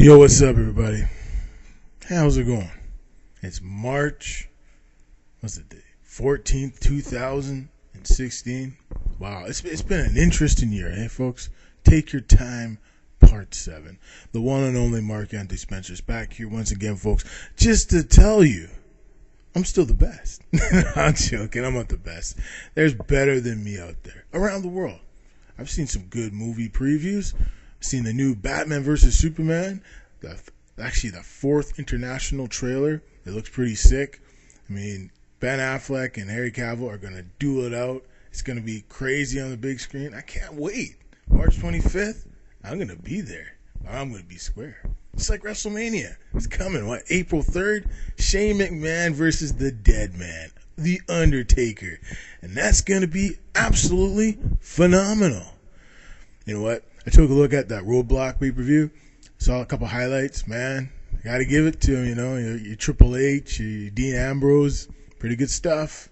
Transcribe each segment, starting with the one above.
Yo, what's up, everybody? How's it going? It's March, what's the date? 14th, 2016. Wow, it's been an interesting year, eh, folks? Take your time, part 7. The one and only Mark Anthony Spencer's back here once again, folks, just to tell you, I'm still the best. I'm joking, I'm not the best. There's better than me out there, around the world. I've seen some good movie previews. Seen the new Batman vs. Superman, actually the 4th international trailer. It looks pretty sick. I mean, Ben Affleck and Henry Cavill are going to duel it out. It's going to be crazy on the big screen. I can't wait. March 25th, I'm going to be there. I'm going to be square. It's like WrestleMania. It's coming. What, April 3rd? Shane McMahon versus the Dead Man, The Undertaker. And that's going to be absolutely phenomenal. You know what? I took a look at that Roadblock pay-per-view, saw a couple highlights. Man, got to give it to him, you know, your Triple H, your Dean Ambrose, pretty good stuff.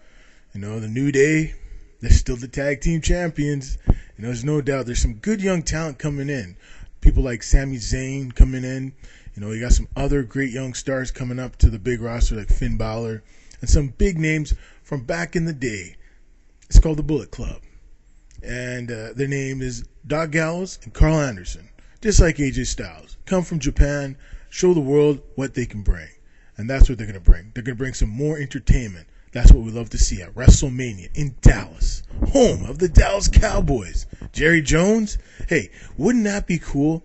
You know, the New Day, they're still the tag team champions. You know, there's no doubt there's some good young talent coming in. People like Sami Zayn coming in. You know, you got some other great young stars coming up to the big roster like Finn Balor and some big names from back in the day. It's called the Bullet Club. And their name is Doc Gallows and Carl Anderson, just like AJ Styles. Come from Japan, show the world what they can bring. And that's what they're going to bring. They're going to bring some more entertainment. That's what we love to see at WrestleMania in Dallas, home of the Dallas Cowboys. Jerry Jones, hey, wouldn't that be cool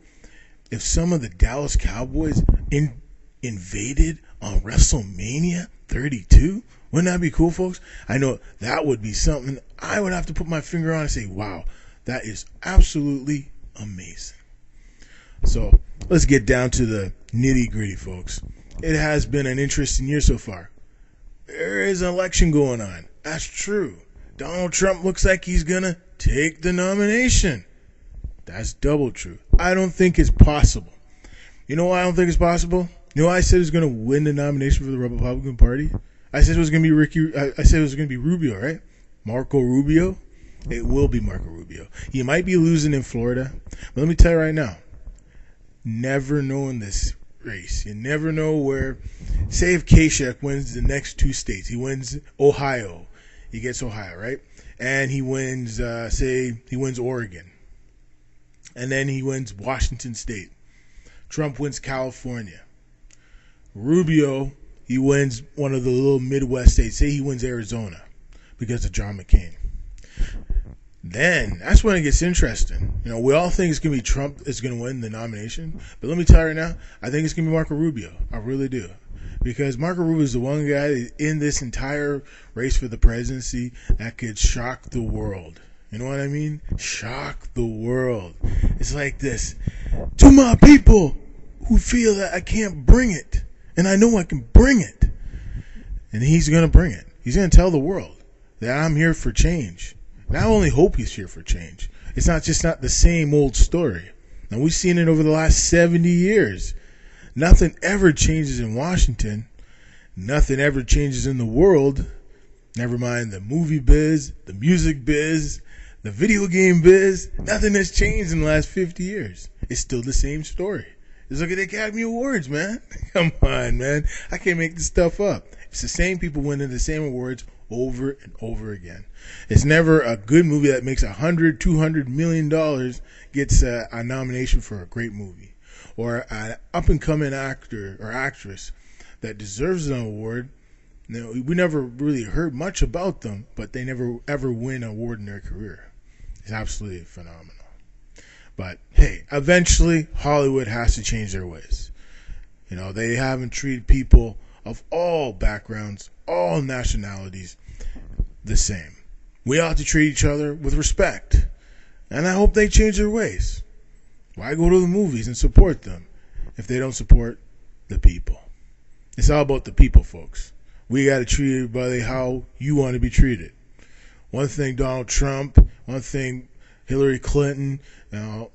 if some of the Dallas Cowboys invaded on WrestleMania 32? Wouldn't that be cool, folks? I know that would be something I would have to put my finger on and say, wow, that is absolutely amazing. So let's get down to the nitty-gritty, folks. It has been an interesting year so far. There is an election going on. That's true. Donald Trump looks like he's going to take the nomination. That's double true. I don't think it's possible. You know why I don't think it's possible? You know why I said he's going to win the nomination for the Republican Party? I said it was going to be I said it was going to be Rubio, right? Marco Rubio. It will be Marco Rubio. He might be losing in Florida, but let me tell you right now, never know in this race. You never know where. Say if Kasich wins the next 2 states, he wins Ohio, he gets Ohio, right? And he wins, say he wins Oregon, and then he wins Washington State. Trump wins California. Rubio, he wins one of the little Midwest states. Say he wins Arizona because of John McCain. Then that's when it gets interesting. You know, we all think it's going to be Trump is going to win the nomination. But let me tell you right now, I think it's going to be Marco Rubio. I really do. Because Marco Rubio is the one guy in this entire race for the presidency that could shock the world. You know what I mean? Shock the world. It's like this. To my people who feel that I can't bring it, and I know I can bring it. And he's going to bring it. He's going to tell the world that I'm here for change. And I only hope he's here for change. It's not the same old story. And we've seen it over the last 70 years. Nothing ever changes in Washington. Nothing ever changes in the world. Never mind the movie biz, the music biz, the video game biz. Nothing has changed in the last 50 years. It's still the same story. Just look at the Academy Awards, man. Come on, man. I can't make this stuff up. It's the same people winning the same awards over and over again. It's never a good movie that makes $100, $200 million gets a nomination for a great movie. Or an up-and-coming actor or actress that deserves an award. You know, we never really heard much about them, but they never ever win an award in their career. It's absolutely phenomenal. But hey, eventually Hollywood has to change their ways. You know, they haven't treated people of all backgrounds, all nationalities the same. We ought to treat each other with respect. And I hope they change their ways. Why go to the movies and support them if they don't support the people? It's all about the people, folks. We got to treat everybody how you want to be treated. One thing Donald Trump, one thing Hillary Clinton,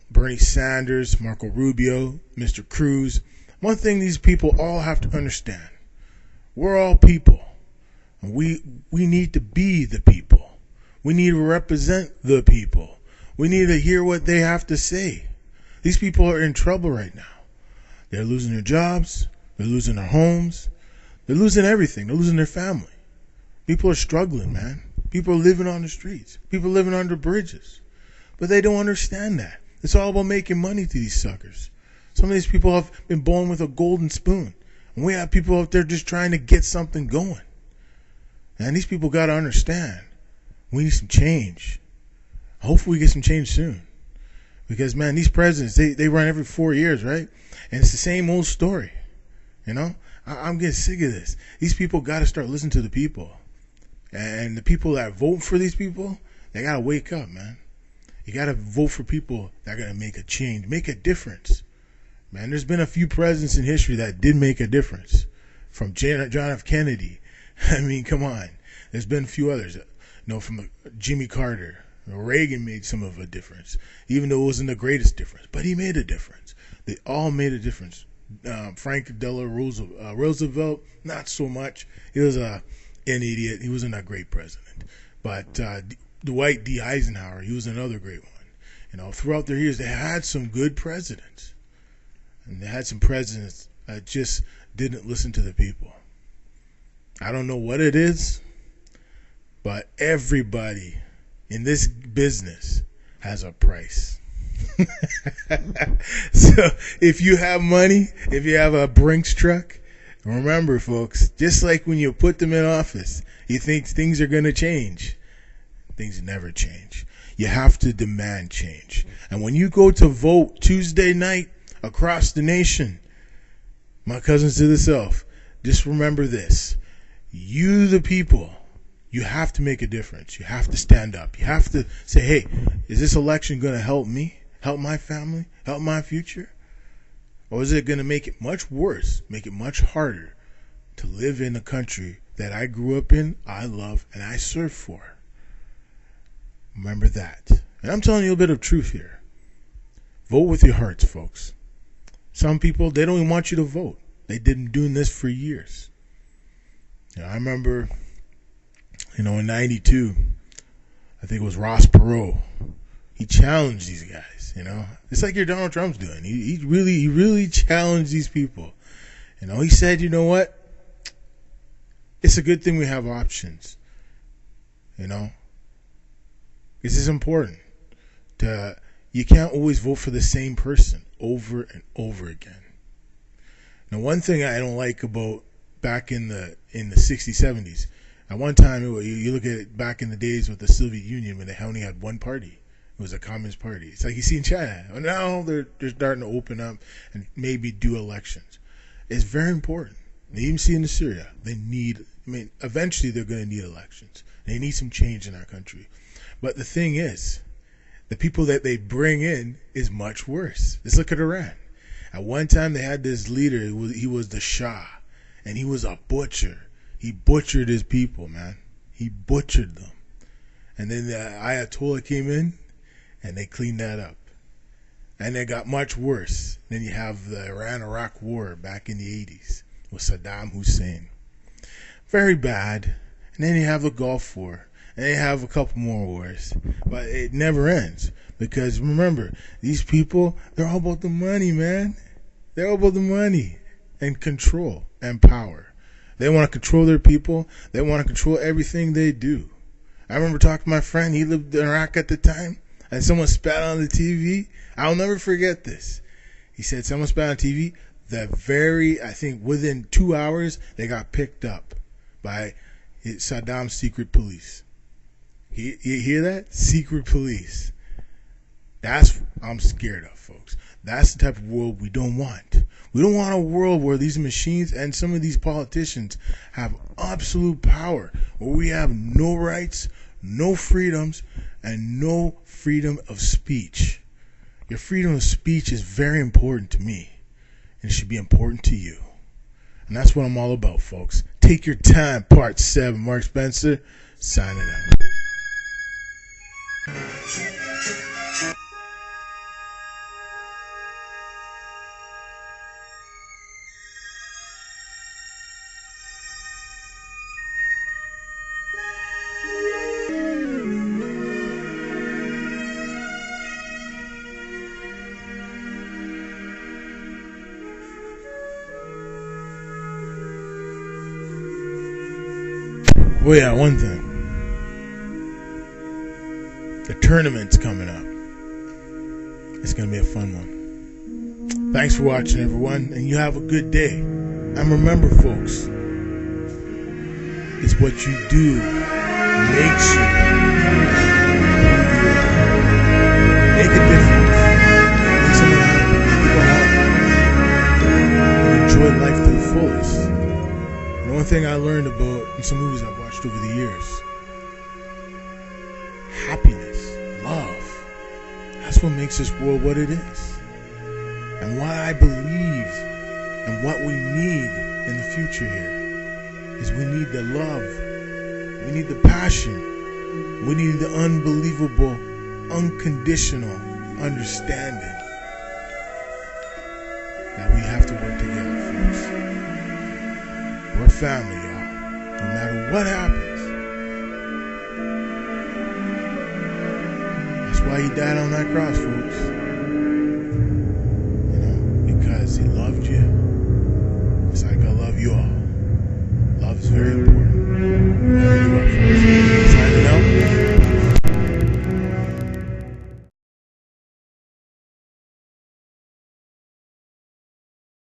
Bernie Sanders, Marco Rubio, Mr. Cruz. One thing these people all have to understand. We're all people. And we need to be the people. We need to represent the people. We need to hear what they have to say. These people are in trouble right now. They're losing their jobs. They're losing their homes. They're losing everything. They're losing their family. People are struggling, man. People are living on the streets. People are living under bridges. But they don't understand that. It's all about making money to these suckers. Some of these people have been born with a golden spoon. And we have people out there just trying to get something going. And these people got to understand. We need some change. Hopefully we get some change soon. Because, man, these presidents, they run every 4 years, right? And it's the same old story. You know? I'm getting sick of this. These people got to start listening to the people. And the people that vote for these people, they got to wake up, man. You got to vote for people that are going to make a change, make a difference. Man, there's been a few presidents in history that did make a difference. From John F. Kennedy. I mean, come on. There's been a few others. You know, from Jimmy Carter. Reagan made some of a difference. Even though it wasn't the greatest difference. But he made a difference. They all made a difference. Franklin Delano Roosevelt, not so much. He was an idiot. He wasn't a great president. But Dwight D. Eisenhower, he was another great one. You know, throughout their years, they had some good presidents. And they had some presidents that just didn't listen to the people. I don't know what it is, but everybody in this business has a price. So if you have money, if you have a Brinks truck, remember, folks, just like when you put them in office, you think things are going to change. Things never change. You have to demand change. And when you go to vote Tuesday night across the nation, my cousins to the south, just remember this. You, the people, you have to make a difference. You have to stand up. You have to say, hey, is this election going to help me, help my family, help my future? Or is it going to make it much worse, make it much harder to live in a country that I grew up in, I love, and I serve for? Remember that. And I'm telling you a bit of truth here. Vote with your hearts, folks. Some people, they don't even want you to vote. They've been doing this for years. You know, I remember, in 92, I think it was Ross Perot. He challenged these guys, It's like your Donald Trump's doing. He really challenged these people. He said, you know what? It's a good thing we have options. This is important. You can't always vote for the same person over and over again. Now, one thing I don't like about back in the 60s, 70s, at one time, you look at it back in the days with the Soviet Union when they only had one party. It was a Communist Party. It's like you see in China. Now they're starting to open up and maybe do elections. It's very important. They even see in Syria, eventually they're going to need elections. They need some change in our country. But the thing is, the people that they bring in is much worse. Let's look at Iran. At one time, they had this leader. He was the Shah, and he was a butcher. He butchered his people, man. He butchered them. And then the Ayatollah came in, and they cleaned that up. And it got much worse. Then you have the Iran-Iraq war back in the 80s with Saddam Hussein. Very bad. And then you have the Gulf War. And they have a couple more wars. But it never ends. Because remember, these people, they're all about the money, man. They're all about the money and control and power. They want to control their people. They want to control everything they do. I remember talking to my friend. He lived in Iraq at the time. And someone spat on the TV. I'll never forget this. He said someone spat on TV. I think within 2 hours, they got picked up by Saddam's secret police. You hear that? Secret police. That's what I'm scared of, folks. That's the type of world we don't want. We don't want a world where these machines and some of these politicians have absolute power, where we have no rights, no freedoms, and no freedom of speech. Your freedom of speech is very important to me, and it should be important to you. And that's what I'm all about, folks. Take your time, part 7. Mark Spencer, signing out. Oh yeah, one thing. The tournament's coming up. It's going to be a fun one. Thanks for watching, everyone, and you have a good day. And remember, folks, it's what you do makes you make a difference. Make someone happy. People happy. And enjoy life to the fullest. And one thing I learned about in some movies I've watched over the years: happiness, love. That's what makes this world what it is. And what I believe and what we need in the future here is we need the love, we need the passion, we need the unbelievable, unconditional understanding that we have to work together, folks. We're family, y'all. No matter what happens. That's why he died on that cross, folks. Because he loved you. It's like I love you all. Love is very important.